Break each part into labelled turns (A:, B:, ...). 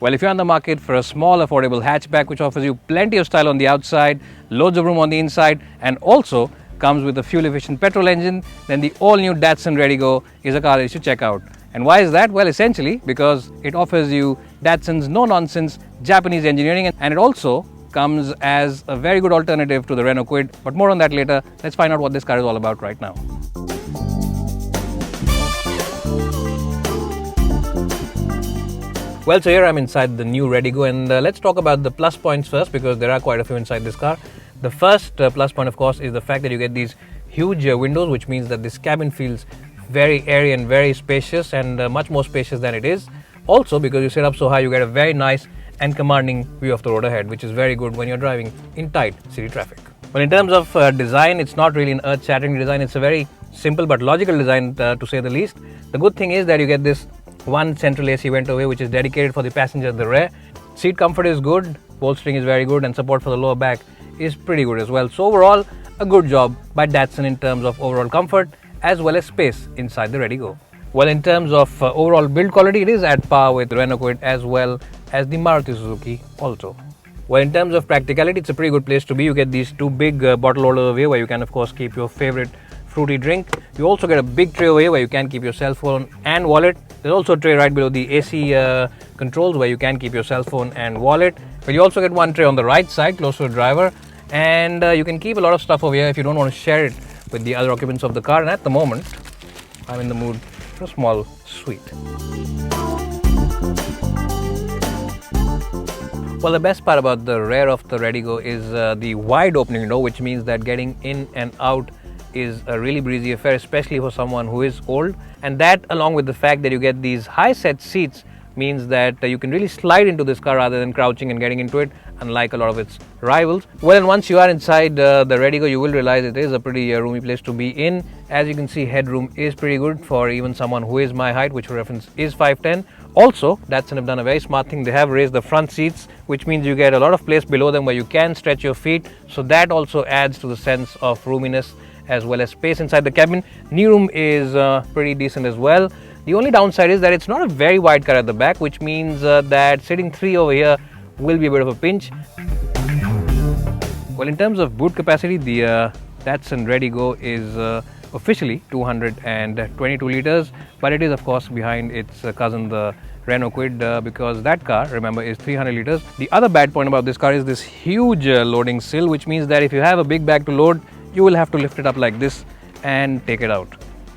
A: Well, if you're on the market for a small, affordable hatchback which offers you plenty of style on the outside, loads of room on the inside, and also comes with a fuel-efficient petrol engine, then the all-new Datsun RediGo is a car that you should check out. And why is that? Well, essentially because it offers you Datsun's no-nonsense Japanese engineering, and it also comes as a very good alternative to the Renault Kwid. But more on that later. Let's find out what this car is all about right now. Well, so here I'm inside the new RediGo, and let's talk about the plus points first, because there are quite a few inside this car. The first plus point, of course, is the fact that you get these huge windows, which means that this cabin feels very airy and very spacious, and much more spacious than it is. Also, because you sit up so high, you get a very nice and commanding view of the road ahead, which is very good when you're driving in tight city traffic. Well, in terms of design, it's not really an earth-shattering design. It's a very simple but logical design, to say the least. The good thing is that you get this one central AC vent away, which is dedicated for the passenger at the rear. Seat comfort is good, bolstering is very good, and support for the lower back is pretty good as well. So overall, a good job by Datsun in terms of overall comfort as well as space inside the RediGo. Well, in terms of overall build quality, it is at par with the Renault Kwid as well as the Maruti Suzuki Alto. Well, in terms of practicality, it's a pretty good place to be. You get these two big bottle holders over here where you can, of course, keep your favorite fruity drink. You also get a big tray over here where you can keep your cell phone and wallet. There's also a tray right below the AC controls where you can keep your cell phone and wallet. But you also get one tray on the right side close to the driver, and you can keep a lot of stuff over here if you don't want to share it with the other occupants of the car. And at the moment, I'm in the mood for a small sweet. Well, the best part about the rear of the RediGo is the wide opening door, which means that getting in and out is a really breezy affair, especially for someone who is old. And that, along with the fact that you get these high set seats, means that you can really slide into this car rather than crouching and getting into it, unlike a lot of its rivals. Well, and once you are inside the RediGo, you will realize it is a pretty roomy place to be in. As you can see, headroom is pretty good for even someone who is my height, which for reference is 5'10". Also, Datsun have done a very smart thing. They have raised the front seats, which means you get a lot of place below them where you can stretch your feet. So that also adds to the sense of roominess as well as space inside the cabin. Knee room is pretty decent as well. The only downside is that it's not a very wide car at the back, which means that sitting three over here will be a bit of a pinch. Well, in terms of boot capacity, the Datsun RediGo is officially 222 liters, but it is of course behind its cousin, the Renault Kwid, because that car, remember, is 300 liters. The other bad point about this car is this huge loading sill, which means that if you have a big bag to load, you will have to lift it up like this and take it out.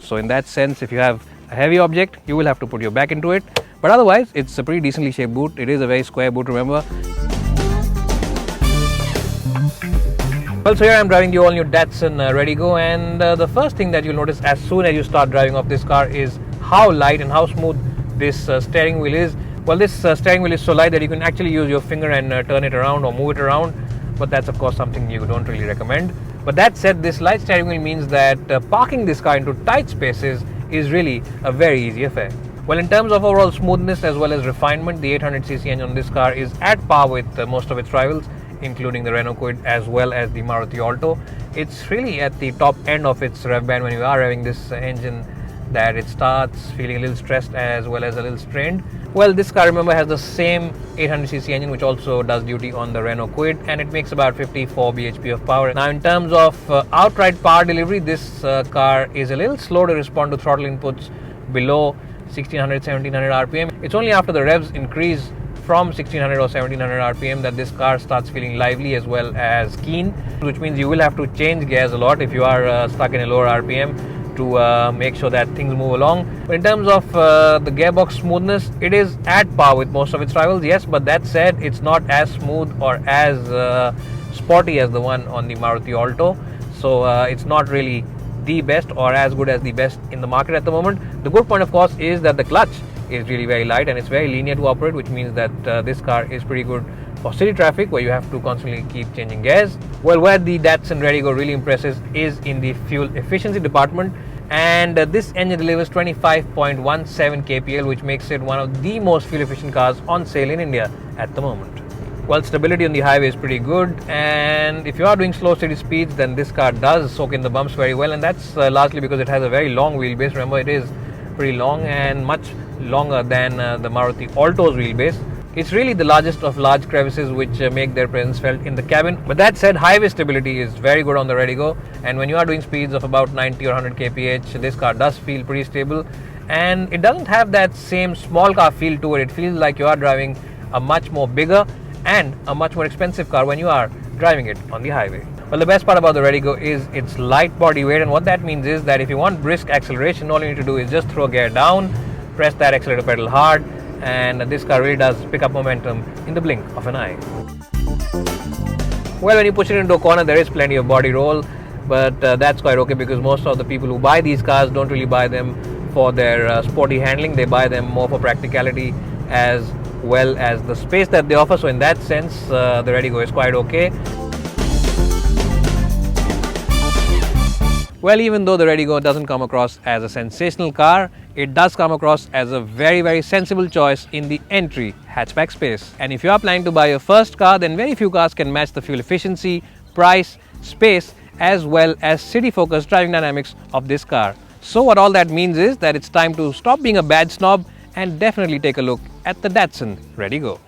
A: So in that sense, if you have a heavy object, you will have to put your back into it. But otherwise, it's a pretty decently shaped boot. It is a very square boot, remember. Well, so here I'm driving the all-new Datsun RediGo, and the first thing that you'll notice as soon as you start driving off this car is how light and how smooth this steering wheel is. Well, this steering wheel is so light that you can actually use your finger and turn it around or move it around, but that's of course something you don't really recommend. But that said, this light steering wheel means that parking this car into tight spaces is really a very easy affair. Well, in terms of overall smoothness as well as refinement, the 800cc engine on this car is at par with most of its rivals, including the Renault Kwid as well as the Maruti Alto. It's really at the top end of its rev band when you are revving this engine that it starts feeling a little stressed as well as a little strained. Well, this car, remember, has the same 800cc engine which also does duty on the Renault Kwid, and it makes about 54 bhp of power. Now, in terms of outright power delivery, this car is a little slow to respond to throttle inputs below 1600-1700 RPM. It's only after the revs increase from 1600 or 1700 RPM that this car starts feeling lively as well as keen, which means you will have to change gears a lot if you are stuck in a lower RPM to make sure that things move along. But in terms of the gearbox smoothness, it is at par with most of its rivals, yes, but that said, it's not as smooth or as sporty as the one on the Maruti Alto. So it's not really the best or as good as the best in the market at the moment. The good point, of course, is that the clutch is really very light and it's very linear to operate, which means that this car is pretty good for city traffic where you have to constantly keep changing gears. Well, where the Datsun RediGo really impresses is in the fuel efficiency department, and this engine delivers 25.17 kpl, which makes it one of the most fuel efficient cars on sale in India at the moment. Well, stability on the highway is pretty good, and if you are doing slow city speeds, then this car does soak in the bumps very well, and that's largely because it has a very long wheelbase. Remember, it is pretty long and much longer than the Maruti Alto's wheelbase. It's really the largest of large crevices which make their presence felt in the cabin. But that said, highway stability is very good on the redi-GO, and when you are doing speeds of about 90 or 100 kph, this car does feel pretty stable, and it doesn't have that same small car feel to it. It feels like you are driving a much more bigger and a much more expensive car when you are driving it on the highway. Well, the best part about the redi-GO is its light body weight, and what that means is that if you want brisk acceleration, all you need to do is just throw a gear down, press that accelerator pedal hard, and this car really does pick up momentum in the blink of an eye. Well, when you push it into a corner, there is plenty of body roll, but that's quite okay, because most of the people who buy these cars don't really buy them for their sporty handling. They buy them more for practicality as well as the space that they offer. So in that sense, the redi-GO is quite okay. Well, even though the redi-GO doesn't come across as a sensational car, it does come across as a very sensible choice in the entry hatchback space. And if you are planning to buy your first car, then very few cars can match the fuel efficiency, price, space, as well as city-focused driving dynamics of this car. So what all that means is that it's time to stop being a badge snob and definitely take a look at the Datsun redi-GO.